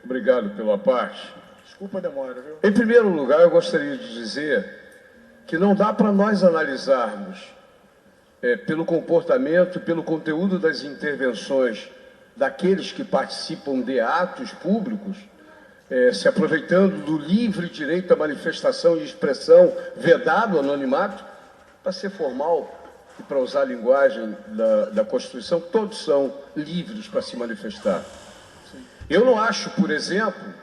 Obrigado pela parte. Desculpa a demora, viu? Em primeiro lugar, eu gostaria de dizer que não dá para nós analisarmos pelo comportamento, pelo conteúdo das intervenções daqueles que participam de atos públicos, se aproveitando do livre direito à manifestação e expressão, vedado o anonimato, para ser formal e para usar a linguagem da Constituição, todos são livres para se manifestar. Eu não acho, por exemplo,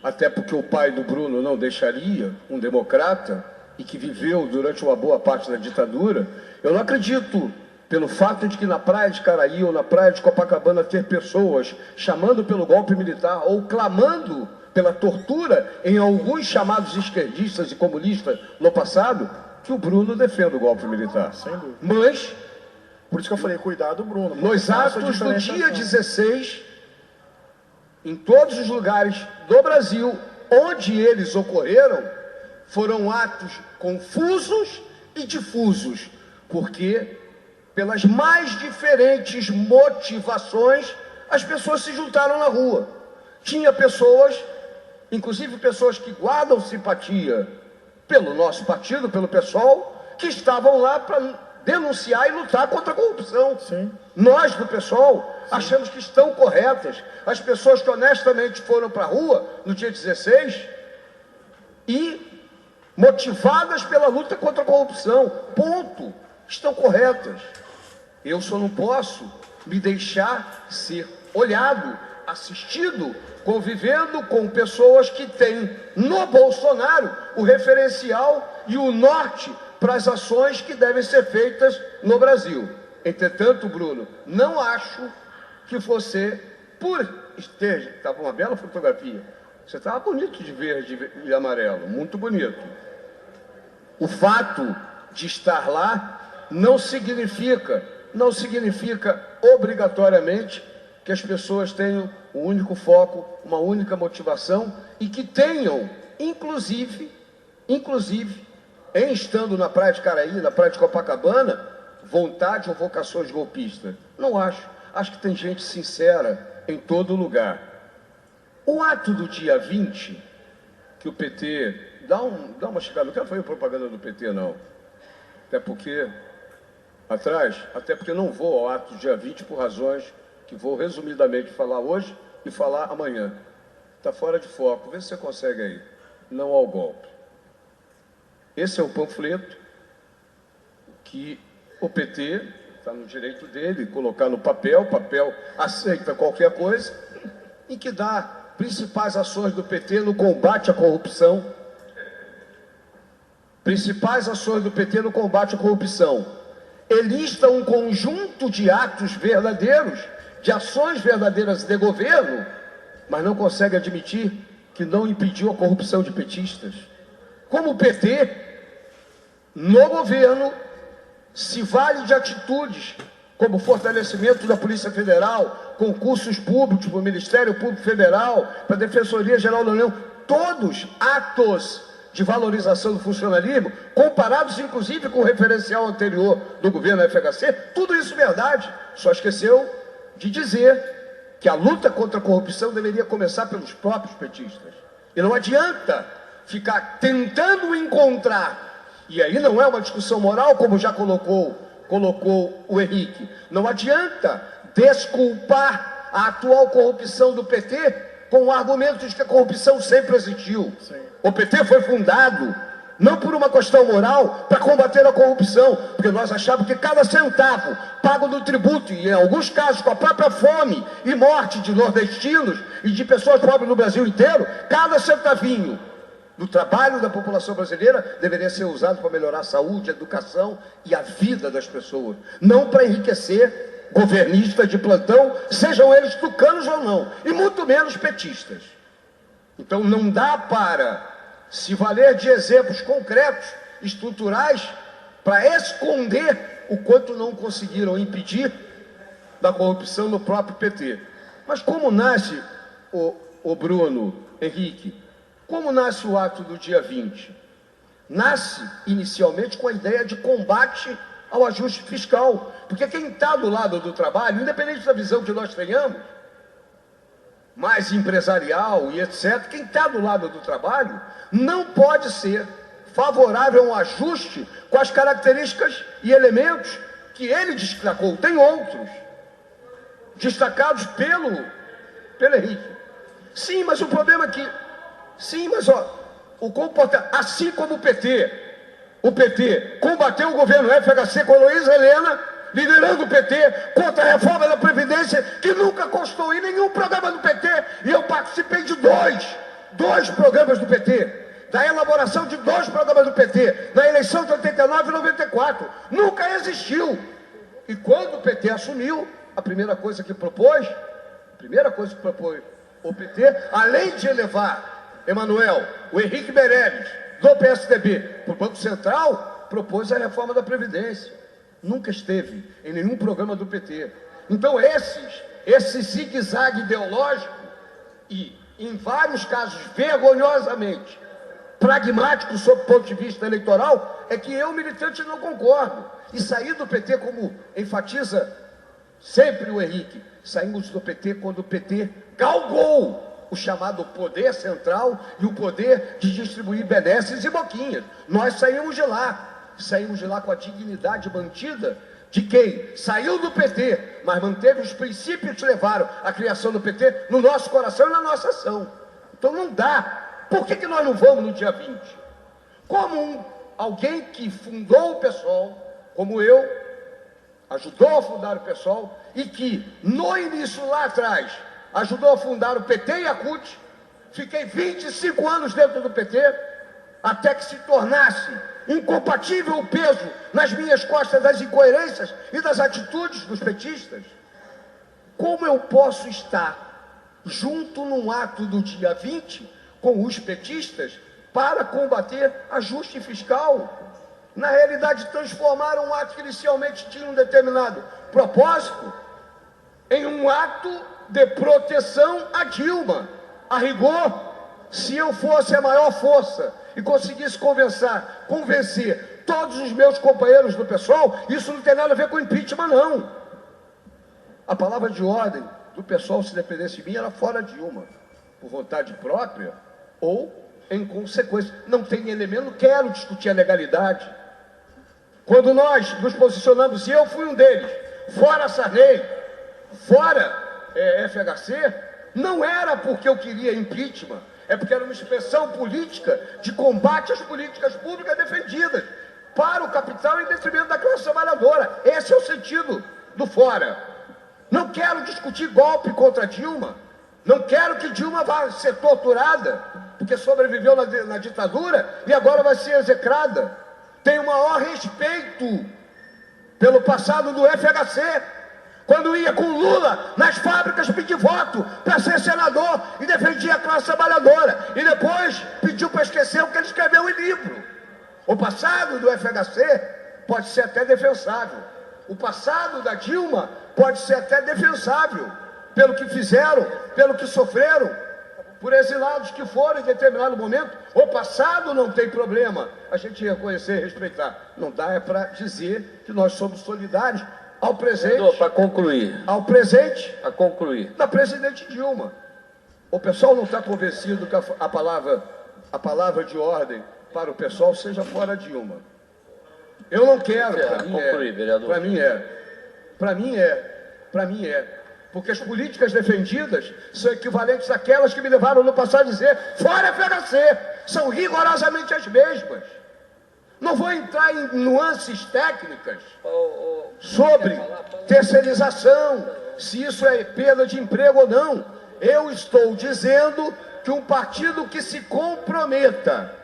até porque o pai do Bruno não deixaria, um democrata, e que viveu durante uma boa parte da ditadura, eu não acredito, pelo fato de que na praia de Caraí ou na praia de Copacabana ter pessoas chamando pelo golpe militar ou clamando pela tortura em alguns chamados esquerdistas e comunistas no passado, que o Bruno defenda o golpe militar. Sem dúvida. Mas, por isso que eu falei, cuidado, Bruno. nos atos do dia 16, em todos os lugares do Brasil onde eles ocorreram, foram atos confusos e difusos, porque pelas mais diferentes motivações as pessoas se juntaram na rua. Tinha pessoas, inclusive pessoas que guardam simpatia pelo nosso partido, pelo PSOL, que estavam lá para denunciar e lutar contra a corrupção. Sim. Nós, do PSOL, achamos que estão corretas. As pessoas que honestamente foram para a rua no dia 16 e motivadas pela luta contra a corrupção, ponto, estão corretas. Eu só não posso me deixar ser olhado, assistido, convivendo com pessoas que têm no Bolsonaro o referencial e o norte para as ações que devem ser feitas no Brasil. Entretanto, Bruno, não acho que você, estava uma bela fotografia, você estava bonito de verde e amarelo, muito bonito. O fato de estar lá não significa obrigatoriamente que as pessoas tenham um único foco, uma única motivação e que tenham, inclusive, em estando na praia de Caraí, na praia de Copacabana, vontade ou vocações golpistas. Não acho. Acho que tem gente sincera em todo lugar. O ato do dia 20, que o PT... Dá uma chegada, não quero fazer propaganda do PT, não. Até porque não vou ao ato do dia 20 por razões que vou resumidamente falar hoje e falar amanhã. Está fora de foco, vê se você consegue aí. Não ao golpe. Esse é o panfleto que o PT, está no direito dele, colocar no papel, aceita qualquer coisa, e que dá principais ações do PT no combate à corrupção. Principais ações do PT no combate à corrupção. Elista um conjunto de atos verdadeiros, de ações verdadeiras de governo, mas não consegue admitir que não impediu a corrupção de petistas. Como o PT, no governo, se vale de atitudes como fortalecimento da Polícia Federal, concursos públicos para o Ministério Público Federal, para a Defensoria Geral da União, todos atos de valorização do funcionalismo, comparados inclusive com o referencial anterior do governo FHC, tudo isso verdade, só esqueceu de dizer que a luta contra a corrupção deveria começar pelos próprios petistas. E não adianta ficar tentando encontrar, e aí não é uma discussão moral, como já colocou o Henrique, não adianta desculpar a atual corrupção do PT com o argumento de que a corrupção sempre existiu. Sim. O PT foi fundado não por uma questão moral para combater a corrupção, porque nós achávamos que cada centavo pago do tributo, e em alguns casos com a própria fome e morte de nordestinos e de pessoas pobres no Brasil inteiro, cada centavinho do trabalho da população brasileira deveria ser usado para melhorar a saúde, a educação e a vida das pessoas, não para enriquecer governistas de plantão, sejam eles tucanos ou não, e muito menos petistas. Então não dá para se valer de exemplos concretos, estruturais, para esconder o quanto não conseguiram impedir da corrupção no próprio PT. Mas como nasce, o Bruno, Henrique, como nasce o ato do dia 20? Nasce inicialmente com a ideia de combate ao ajuste fiscal, porque quem está do lado do trabalho, independente da visão que nós tenhamos, mais empresarial e etc., quem está do lado do trabalho não pode ser favorável a um ajuste com as características e elementos que ele destacou. Tem outros destacados pelo Henrique. Sim, mas o problema é que, o comportamento, assim como o PT combateu o governo FHC com Luiz Helena, liderando o PT contra a reforma da Previdência, que nunca constou em nenhum programa do PT, e eu participei de dois programas do PT, da elaboração de 2 programas do PT, na eleição de 89 e 94, nunca existiu. E quando o PT assumiu, a primeira coisa que propôs o PT, além de elevar o Henrique Meirelles, do PSDB, para o Banco Central, propôs a reforma da Previdência. Nunca esteve em nenhum programa do PT. Então, esse zigue-zague ideológico e, em vários casos, vergonhosamente pragmático sob o ponto de vista eleitoral, é que eu, militante, não concordo. E sair do PT, como enfatiza sempre o Henrique, saímos do PT quando o PT galgou o chamado poder central e o poder de distribuir benesses e boquinhas. Nós saímos de lá com a dignidade mantida de quem saiu do PT, mas manteve os princípios que levaram à criação do PT no nosso coração e na nossa ação. Então não dá. Por que nós não vamos no dia 20? Como alguém que fundou o PSOL, como eu, ajudou a fundar o PSOL, e que no início lá atrás ajudou a fundar o PT e a CUT, fiquei 25 anos dentro do PT, até que se tornasse incompatível o peso nas minhas costas das incoerências e das atitudes dos petistas. Como eu posso estar junto num ato do dia 20 com os petistas para combater ajuste fiscal? Na realidade, transformaram um ato que inicialmente tinha um determinado propósito em um ato de proteção a Dilma. A rigor, se eu fosse a maior força e conseguisse convencer todos os meus companheiros do PSOL, isso não tem nada a ver com impeachment, não. A palavra de ordem do PSOL, se dependesse de mim, era fora Dilma, por vontade própria ou em consequência. Não tem elemento, não quero discutir a legalidade. Quando nós nos posicionamos, e eu fui um deles, fora Sarney, fora FHC, não era porque eu queria impeachment, é porque era uma expressão política de combate às políticas públicas defendidas para o capital em detrimento da classe trabalhadora. Esse é o sentido do fora. Não quero discutir golpe contra Dilma, não quero que Dilma vá ser torturada, porque sobreviveu na ditadura e agora vai ser execrada. Tenho o maior respeito pelo passado do FHC, quando ia com Lula nas fábricas pedir voto para ser senador e defendia a classe trabalhadora, e depois pediu para esquecer o que ele escreveu em livro. O passado do FHC pode ser até defensável, o passado da Dilma pode ser até defensável, pelo que fizeram, pelo que sofreram, por exilados que foram em determinado momento. O passado não tem problema a gente reconhecer e respeitar. Não dá para dizer que nós somos solidários ao presente. Para concluir. Ao presente. Para concluir. Da presidente Dilma. O pessoal não está convencido que a palavra de ordem para o pessoal seja fora Dilma. Eu não quero. Para mim é. Porque as políticas defendidas são equivalentes àquelas que me levaram no passado a dizer fora FHC, são rigorosamente as mesmas. Não vou entrar em nuances técnicas sobre terceirização, se isso é perda de emprego ou não. Eu estou dizendo que um partido que se comprometa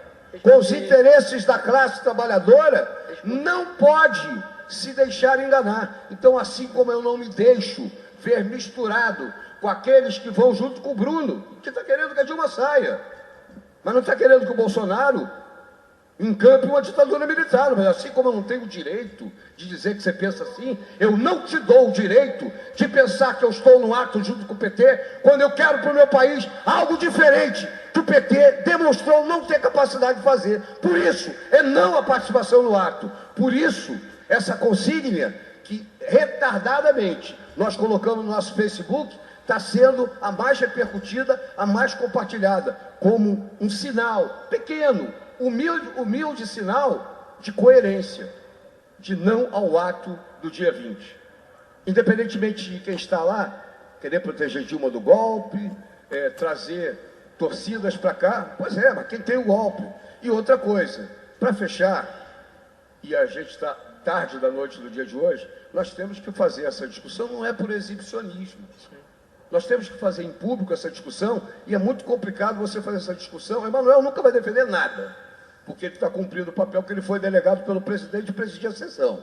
com os interesses da classe trabalhadora não pode se deixar enganar. Então, assim como eu não me deixo ver misturado com aqueles que vão junto com o Bruno, que está querendo que a Dilma saia, mas não está querendo que o Bolsonaro encampe uma ditadura militar. Mas assim como eu não tenho o direito de dizer que você pensa assim, eu não te dou o direito de pensar que eu estou no ato junto com o PT, quando eu quero para o meu país algo diferente que o PT demonstrou não ter capacidade de fazer. Por isso, é não a participação no ato. Por isso, essa consígnia que retardadamente nós colocamos no nosso Facebook, está sendo a mais repercutida, a mais compartilhada, como um sinal pequeno, humilde sinal de coerência, de não ao ato do dia 20. Independentemente de quem está lá, querer proteger Dilma do golpe, trazer torcidas para cá, pois é, mas quem tem o golpe? E outra coisa, para fechar, e a gente está tarde da noite do dia de hoje, nós temos que fazer essa discussão, não é por exibicionismo. Nós temos que fazer em público essa discussão, e é muito complicado você fazer essa discussão. Emanuel nunca vai defender nada, porque ele está cumprindo o papel que ele foi delegado pelo presidente de presidir a sessão.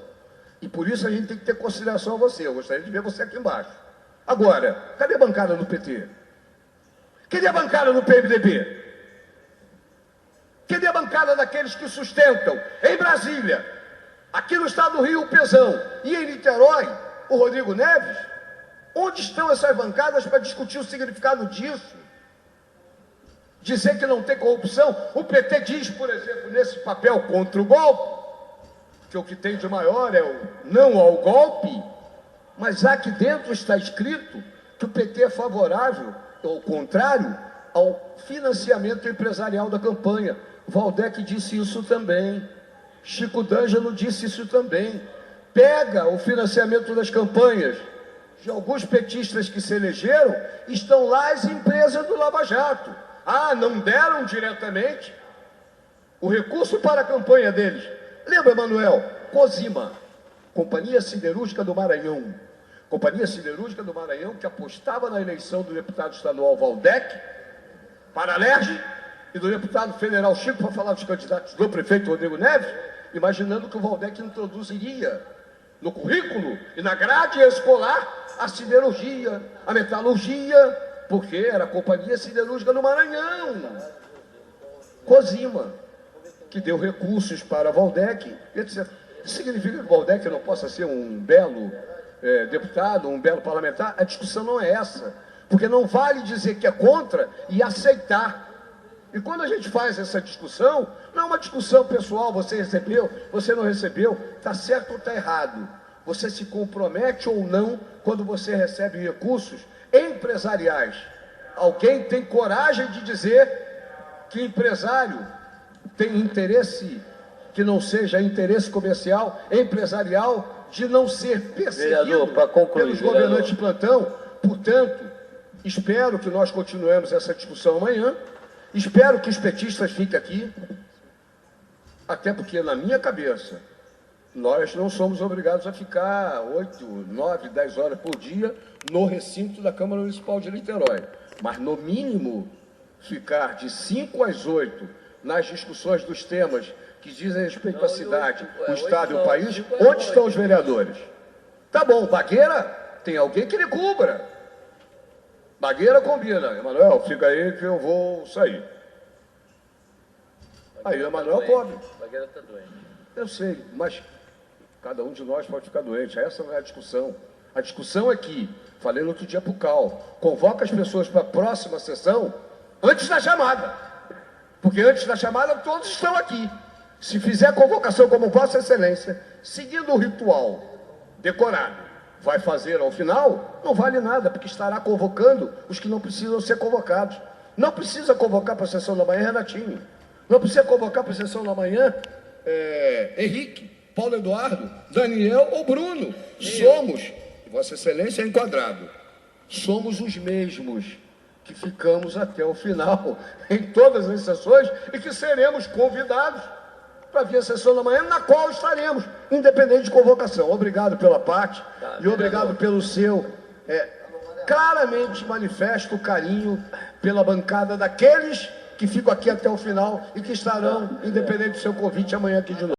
E por isso a gente tem que ter consideração a você. Eu gostaria de ver você aqui embaixo. Agora, cadê a bancada no PT? Cadê a bancada no PMDB? Cadê a bancada daqueles que sustentam em Brasília, aqui no estado do Rio, o Pezão, e em Niterói, o Rodrigo Neves? Onde estão essas bancadas para discutir o significado disso? Dizer que não tem corrupção? O PT diz, por exemplo, nesse papel contra o golpe, que o que tem de maior é o não ao golpe, mas aqui dentro está escrito que o PT é favorável, ou ao contrário, ao financiamento empresarial da campanha. Waldeck disse isso também. Chico D'Angelo disse isso também. Pega o financiamento das campanhas de alguns petistas que se elegeram, estão lá as empresas do Lava Jato. Ah, não deram diretamente o recurso para a campanha deles. Lembra, Emanuel? Cosima, Companhia Siderúrgica do Maranhão. Companhia Siderúrgica do Maranhão, que apostava na eleição do deputado estadual Waldeck para a LERJ e do deputado federal Chico para falar dos candidatos do prefeito Rodrigo Neves, imaginando que o Waldeck introduziria no currículo e na grade escolar a siderurgia, a metalurgia, porque era a Companhia Siderúrgica do Maranhão. Cosima, que deu recursos para Waldeck, etc. Isso significa que o Waldeck não possa ser um belo deputado, um belo parlamentar? A discussão não é essa, porque não vale dizer que é contra e aceitar. E quando a gente faz essa discussão, não é uma discussão pessoal, você recebeu, você não recebeu, está certo ou está errado. Você se compromete ou não quando você recebe recursos empresariais. Alguém tem coragem de dizer que empresário tem interesse que não seja interesse comercial, empresarial, de não ser perseguido pelos governantes de plantão? Portanto, espero que nós continuemos essa discussão amanhã. Espero que os petistas fiquem aqui, até porque, na minha cabeça, nós não somos obrigados a ficar 8, 9, 10 horas por dia no recinto da Câmara Municipal de Niterói. Mas, no mínimo, ficar de 5 às 8 nas discussões dos temas que dizem respeito à cidade, o estado e o país. Onde estão os vereadores? Tá bom, Bagueira, tem alguém que lhe cubra. Bagueira combina. Emanuel, fica aí que eu vou sair. Aí o Emanuel cobre. Bagueira está doente. Eu sei, mas cada um de nós pode ficar doente. Essa não é a discussão. A discussão é que, falei no outro dia para o Cal, convoca as pessoas para a próxima sessão antes da chamada. Porque antes da chamada todos estão aqui. Se fizer a convocação como Vossa Excelência, seguindo o ritual decorado, vai fazer ao final, não vale nada, porque estará convocando os que não precisam ser convocados. Não precisa convocar para a sessão da manhã Renatinho. Não precisa convocar para a sessão da manhã Henrique, Paulo Eduardo, Daniel ou Bruno. Somos, Vossa Excelência é enquadrado, somos os mesmos que ficamos até o final em todas as sessões e que seremos convidados para vir a sessão da manhã, na qual estaremos, independente de convocação. Obrigado pela parte e obrigado pelo seu claramente manifesto carinho pela bancada daqueles que ficam aqui até o final e que estarão, independente do seu convite, amanhã aqui de novo.